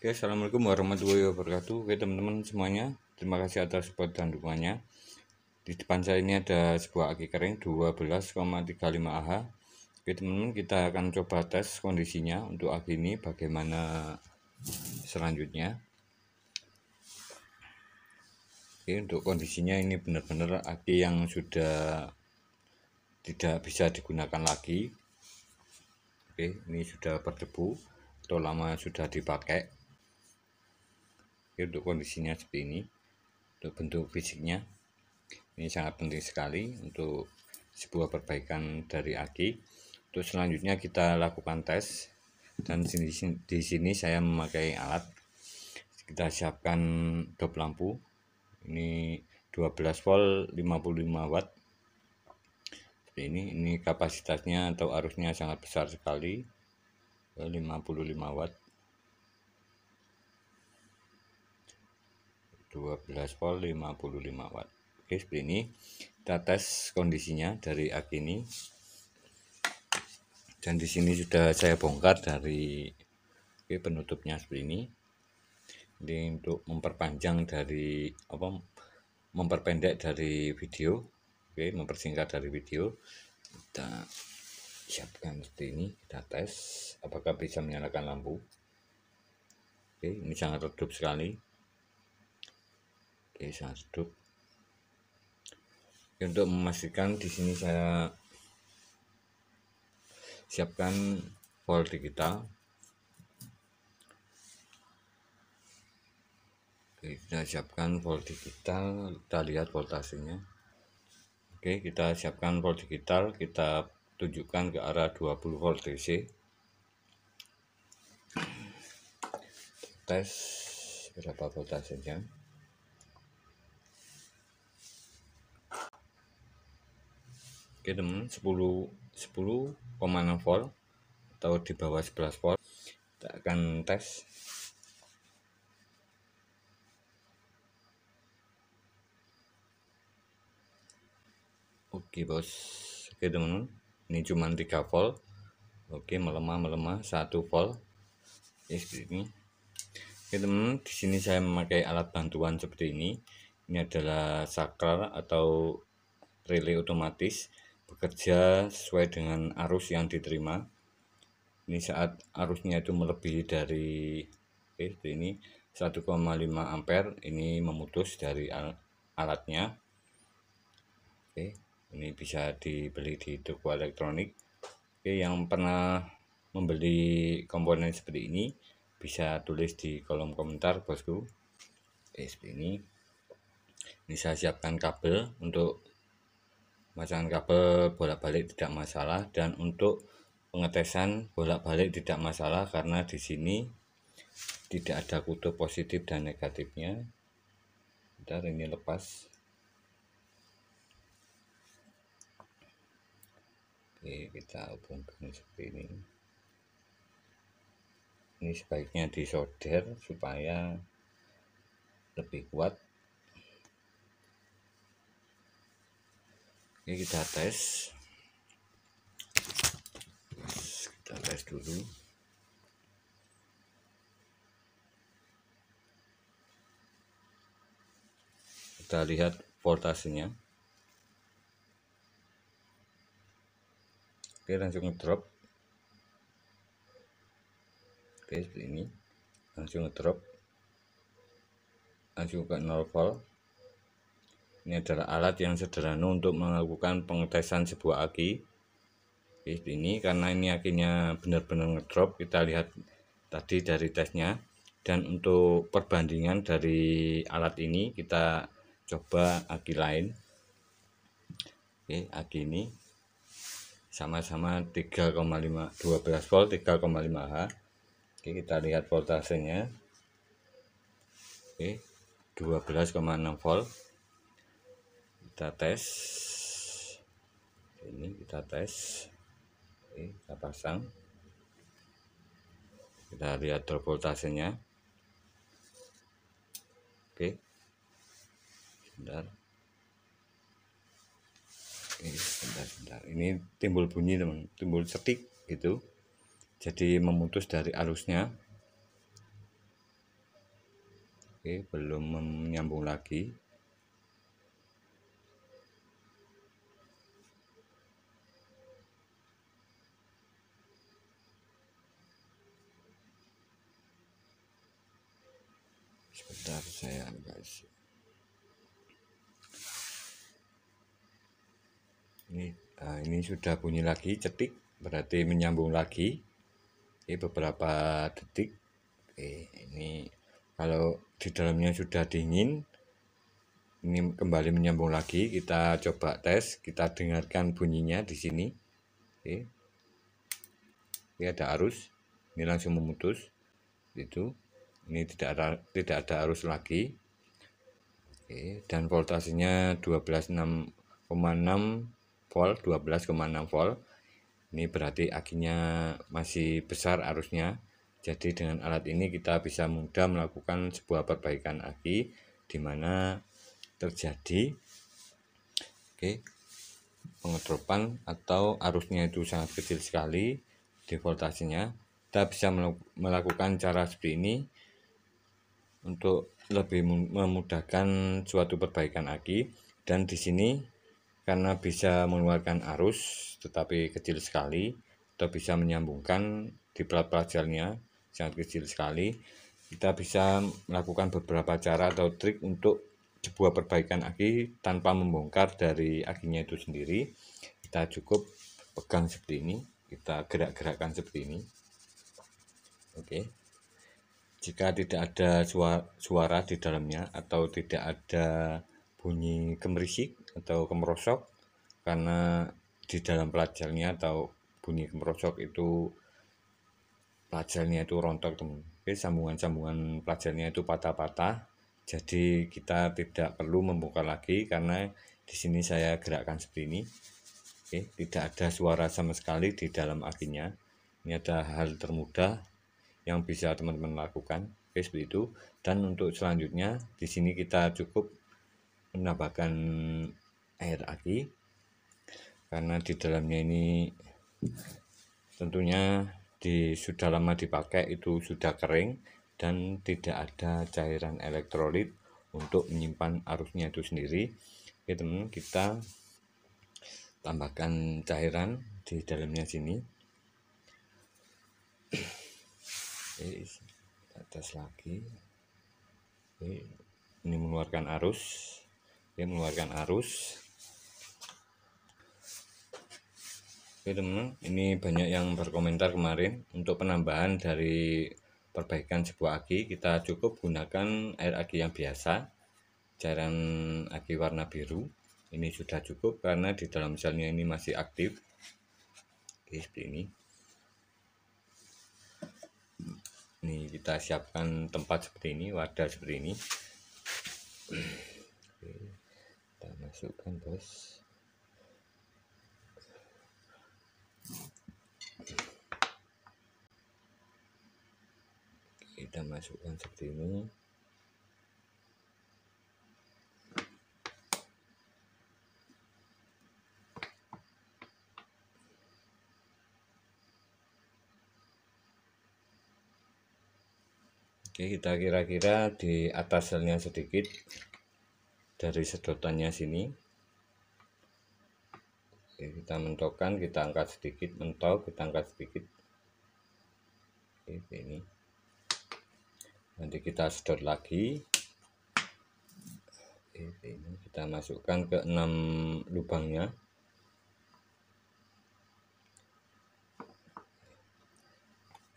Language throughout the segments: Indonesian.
Oke, assalamualaikum warahmatullahi wabarakatuh. Oke, teman-teman semuanya, terima kasih atas support dan dukungannya. Di depan saya ini ada sebuah aki kering 12,35 Ah. Oke, teman-teman, kita akan coba tes kondisinya untuk aki ini bagaimana selanjutnya. Oke, untuk kondisinya ini benar-benar aki yang sudah tidak bisa digunakan lagi. Oke, ini sudah berdebu atau lama sudah dipakai. Oke, untuk kondisinya seperti ini. Untuk bentuk fisiknya ini sangat penting sekali untuk sebuah perbaikan dari aki. Untuk selanjutnya kita lakukan tes, dan di sini saya memakai alat. Kita siapkan dop lampu. Ini 12 volt 55 watt. Seperti ini kapasitasnya atau arusnya sangat besar sekali, 55 watt. 12 volt 55 watt. Oke, seperti ini. Kita tes kondisinya dari aki ini. Dan di sini sudah saya bongkar dari penutupnya seperti ini. Ini untuk memperpanjang dari memperpendek dari video. Oke, mempersingkat dari video. Kita siapkan seperti ini, kita tes apakah bisa menyalakan lampu. Oke, ini sangat redup sekali. Oke, sangat redup. Oke, untuk memastikan di sini saya siapkan volt digital. Oke, kita siapkan volt digital, kita lihat voltasenya. Oke, kita siapkan volt digital, kita tunjukkan ke arah 20 volt DC. Tes berapa voltasenya. Oke, teman, 10,6 volt atau di bawah 11 volt. Kita akan tes. Oke, bos. Oke, teman, ini cuma 3 volt. Oke, melemah 1 volt. Oke, seperti ini. Oke, teman, di sini saya memakai alat bantuan seperti ini. Ini adalah saklar atau relay otomatis, bekerja sesuai dengan arus yang diterima. Ini saat arusnya itu melebihi dari seperti ini 1,5 ampere, ini memutus dari alatnya. Oke, ini bisa dibeli di toko elektronik. Oke, yang pernah membeli komponen seperti ini bisa tulis di kolom komentar, bosku. Oke, seperti ini. Ini saya siapkan kabel. Untuk pasangan kabel bolak-balik tidak masalah, dan untuk pengetesan bolak-balik tidak masalah karena di sini tidak ada kutub positif dan negatifnya. Bentar, ini lepas. Oke, kita hubungkan seperti ini. Ini sebaiknya disolder supaya lebih kuat. Oke, kita tes. Kita tes dulu. Kita lihat voltasenya. Oke, langsung ngedrop. Oke, seperti ini. Langsung ngedrop. Langsung ke 0 volt. Ini adalah alat yang sederhana untuk melakukan pengetesan sebuah aki. Oke, ini karena ini akinya benar-benar ngedrop, kita lihat tadi dari tesnya. Dan untuk perbandingan dari alat ini, kita coba aki lain. Oke, aki ini sama-sama 3,5 12 volt 3,5 Ah. Oke, kita lihat voltasenya. Oke, 12,6 volt. Kita tes. Ini kita tes. Oke, kita pasang. Kita lihat voltasenya. Oke, sebentar. Oke, sebentar. Ini timbul bunyi, teman, timbul cetik gitu, jadi memutus dari arusnya. Oke, belum menyambung lagi. Sebentar, saya kasih. Ini sudah bunyi lagi, cetik, berarti menyambung lagi. Oke, beberapa detik. Oke, ini kalau di dalamnya sudah dingin, ini kembali menyambung lagi. Kita coba tes, kita dengarkan bunyinya di sini. Oke, ini ada arus, ini langsung memutus. Itu, ini tidak ada arus lagi. Oke, dan voltasenya 12,6 volt, 12,6 volt. Ini berarti akinya masih besar arusnya. Jadi dengan alat ini kita bisa mudah melakukan sebuah perbaikan aki di mana terjadi pengedropan atau arusnya itu sangat kecil sekali di voltasenya. Kita bisa melakukan cara seperti ini untuk lebih memudahkan suatu perbaikan aki. Dan di sini karena bisa mengeluarkan arus tetapi kecil sekali, atau bisa menyambungkan di plat-plat gelnya sangat kecil sekali, kita bisa melakukan beberapa cara atau trik untuk sebuah perbaikan aki tanpa membongkar dari akinya itu sendiri. Kita cukup pegang seperti ini, kita gerak-gerakkan seperti ini. Oke, jika tidak ada suara di dalamnya atau tidak ada bunyi gemerisik atau kemerosok, karena di dalam plat gelnya atau bunyi kemerosok itu plat gelnya itu rontok, teman. Oke, sambungan-sambungan plat gelnya itu patah-patah, jadi kita tidak perlu membongkar lagi karena di sini saya gerakkan seperti ini. Oke, tidak ada suara sama sekali di dalam akinya. Ini ada hal termudah yang bisa teman-teman lakukan. Oke, seperti itu. Dan untuk selanjutnya di sini kita cukup menambahkan air aki, karena di dalamnya ini tentunya sudah lama dipakai, itu sudah kering dan tidak ada cairan elektrolit untuk menyimpan arusnya itu sendiri. Oke teman, kita tambahkan cairan di dalamnya sini. Oke, atas lagi. Oke, ini mengeluarkan arus. Oke, mengeluarkan arus. Oke teman, ini banyak yang berkomentar kemarin untuk penambahan dari perbaikan sebuah aki. Kita cukup gunakan air aki yang biasa, cairan aki warna biru. Ini sudah cukup karena di dalam selnya ini masih aktif. Oke, seperti ini. Ini kita siapkan tempat seperti ini, wadah seperti ini. Oke, kita masukkan bos. Kita masukkan seperti ini. Oke, kita kira-kira di atas selnya sedikit dari sedotannya sini. Oke, kita mentokkan, kita angkat sedikit, mentok, kita angkat sedikit. Oke, ini. Nanti kita sedot lagi. Ini kita masukkan ke 6 lubangnya.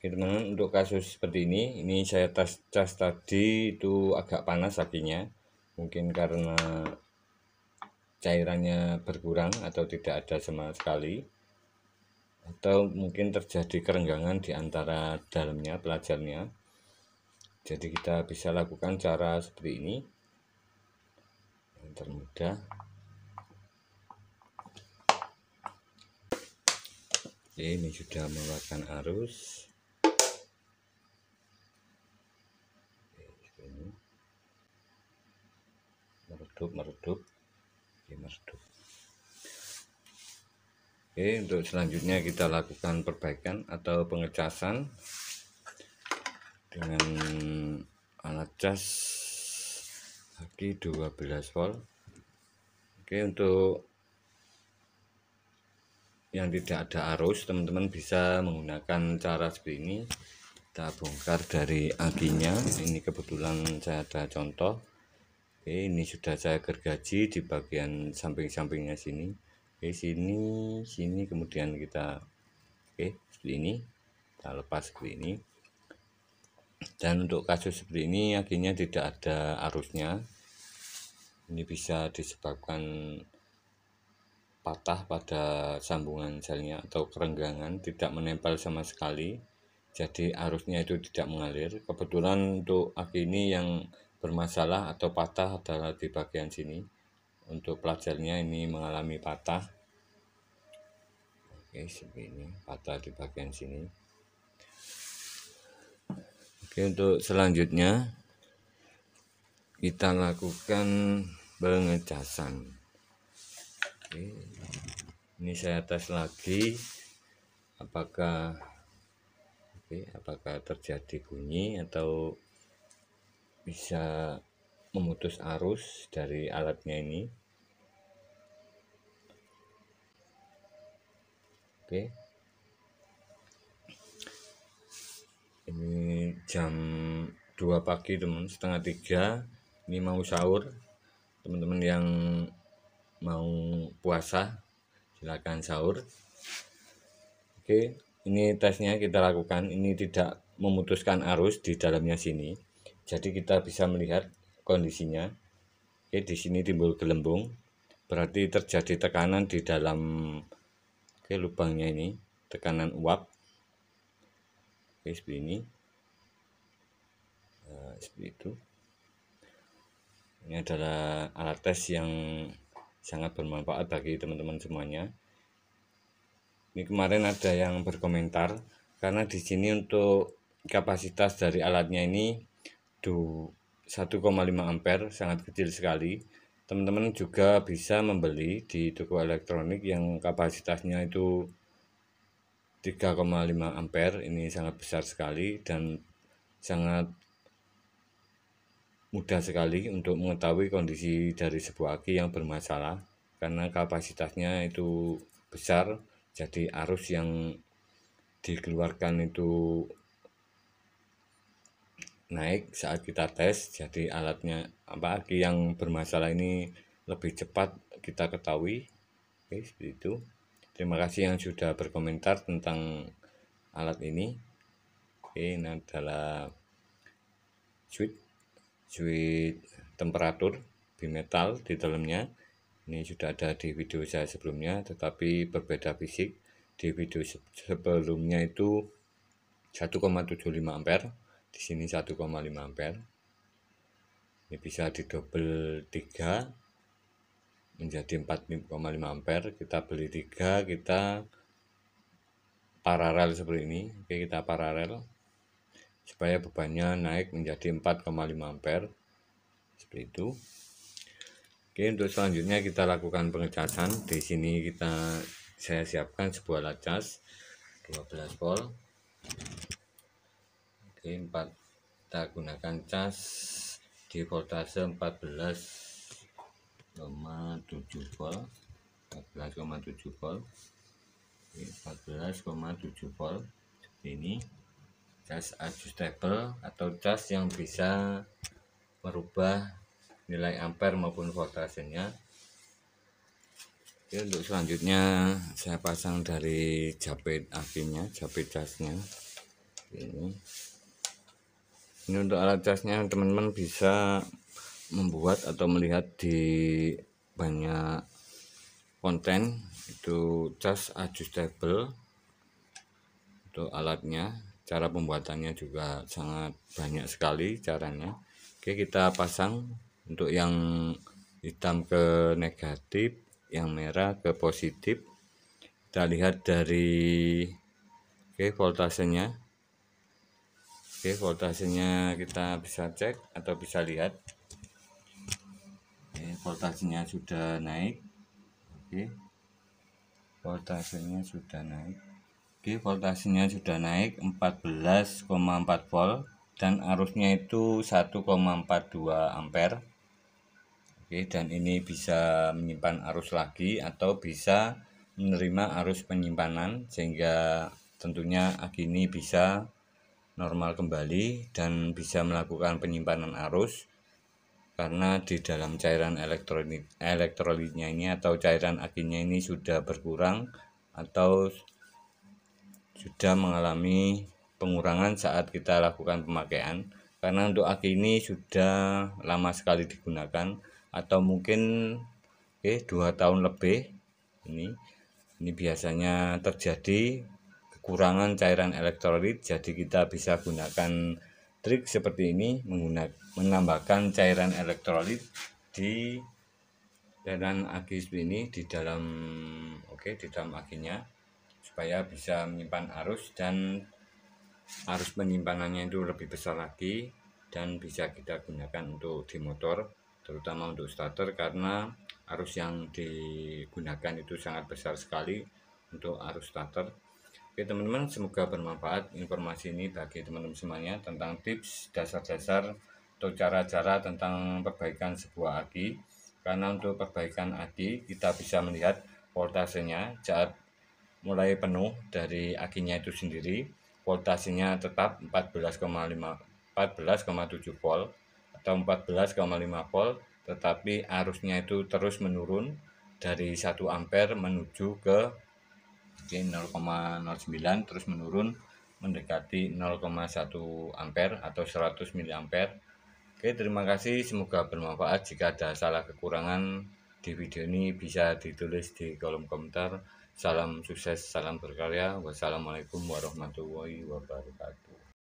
Oke teman-teman, untuk kasus seperti ini saya cas tadi itu agak panas akinya, mungkin karena cairannya berkurang atau tidak ada sama sekali, atau mungkin terjadi kerenggangan di antara dalamnya, plat gelnya. Jadi kita bisa lakukan cara seperti ini yang termudah. Oke, ini sudah mengeluarkan arus. Meredup. Oke, untuk selanjutnya kita lakukan perbaikan atau pengecasan dengan alat cas Oke, 12 volt. Oke, untuk yang tidak ada arus, teman-teman bisa menggunakan cara seperti ini. Kita bongkar dari akinya. Ini kebetulan saya ada contoh. Oke, ini sudah saya gergaji di bagian samping-sampingnya sini. Oke, sini kemudian kita seperti ini. Kita lepas seperti ini. Dan untuk kasus seperti ini akinya tidak ada arusnya. Ini bisa disebabkan patah pada sambungan selnya atau kerenggangan, tidak menempel sama sekali, jadi arusnya itu tidak mengalir. Kebetulan untuk aki ini yang bermasalah atau patah adalah di bagian sini. Untuk pelajarnya ini mengalami patah. Oke, seperti ini, patah di bagian sini. Oke, untuk selanjutnya kita lakukan pengecasan. Oke, ini saya tes lagi apakah terjadi bunyi atau bisa memutus arus dari alatnya ini. Oke, ini jam 2 pagi teman, setengah 3. Ini mau sahur. Teman-teman yang mau puasa silakan sahur. Oke, ini tesnya kita lakukan. Ini tidak memutuskan arus di dalamnya sini, jadi kita bisa melihat kondisinya. Oke, di sini timbul gelembung, berarti terjadi tekanan di dalam lubangnya ini, tekanan uap. Oke, seperti ini. Seperti itu. Ini adalah alat tes yang sangat bermanfaat bagi teman-teman semuanya. Ini kemarin ada yang berkomentar karena di sini untuk kapasitas dari alatnya ini 1,5 ampere, sangat kecil sekali. Teman-teman juga bisa membeli di toko elektronik yang kapasitasnya itu 3,5 ampere. Ini sangat besar sekali dan sangat mudah sekali untuk mengetahui kondisi dari sebuah aki yang bermasalah, karena kapasitasnya itu besar, jadi arus yang dikeluarkan itu naik saat kita tes. Jadi alatnya aki yang bermasalah ini lebih cepat kita ketahui. Oke, seperti itu. Terima kasih yang sudah berkomentar tentang alat ini. Oke, ini adalah switch temperatur bimetal di dalamnya. Ini sudah ada di video saya sebelumnya, tetapi berbeda fisik. Di video sebelumnya itu 1,75 ampere, di sini 1,5 ampere. Ini bisa didobel 3 menjadi 4,5 ampere. Kita beli 3, kita paralel seperti ini. Oke, kita paralel supaya bebannya naik menjadi 4,5 ampere, seperti itu. Oke, untuk selanjutnya kita lakukan pengecasan. Di sini saya siapkan sebuah alat cas 12 volt. Oke, kita gunakan cas di voltase 14,7 volt. 14,7 volt. 14,7 volt. Ini cas adjustable atau cas yang bisa merubah nilai ampere maupun voltasenya. Oke, untuk selanjutnya saya pasang dari japit akinya, japit casnya. Ini untuk alat casnya teman-teman bisa membuat atau melihat di banyak konten itu cas adjustable. Untuk alatnya, cara pembuatannya juga sangat banyak sekali caranya. Oke, kita pasang. Untuk yang hitam ke negatif, yang merah ke positif. Kita lihat dari voltasenya. Oke, voltasenya kita bisa cek atau bisa lihat. Oke, voltasenya sudah naik. Oke, voltasenya sudah naik. Oke, voltasenya sudah naik 14,4 volt dan arusnya itu 1,42 ampere. Oke, dan ini bisa menyimpan arus lagi atau bisa menerima arus penyimpanan, sehingga tentunya aki ini bisa normal kembali dan bisa melakukan penyimpanan arus, karena di dalam cairan elektrolitnya ini atau cairan akinya ini sudah berkurang atau sudah mengalami pengurangan saat kita lakukan pemakaian, karena untuk aki ini sudah lama sekali digunakan atau mungkin 2 tahun lebih. Ini biasanya terjadi kekurangan cairan elektrolit, jadi kita bisa gunakan trik seperti ini, menambahkan cairan elektrolit di cairan aki ini di dalam akinya, supaya bisa menyimpan arus dan arus penyimpanannya itu lebih besar lagi dan bisa kita gunakan untuk di motor, terutama untuk starter, karena arus yang digunakan itu sangat besar sekali untuk arus starter. Oke teman-teman, semoga bermanfaat informasi ini bagi teman-teman semuanya tentang tips dasar-dasar atau cara-cara tentang perbaikan sebuah aki. Karena untuk perbaikan aki kita bisa melihat voltasenya saat mulai penuh dari akinya itu sendiri. Voltasenya tetap 14,7 volt atau 14,5 volt, tetapi arusnya itu terus menurun dari 1 ampere menuju ke 0,09, terus menurun mendekati 0,1 ampere atau 100 mA. Oke, terima kasih, semoga bermanfaat. Jika ada salah kekurangan di video ini bisa ditulis di kolom komentar. Salam sukses, salam berkarya. Wassalamualaikum warahmatullahi wabarakatuh.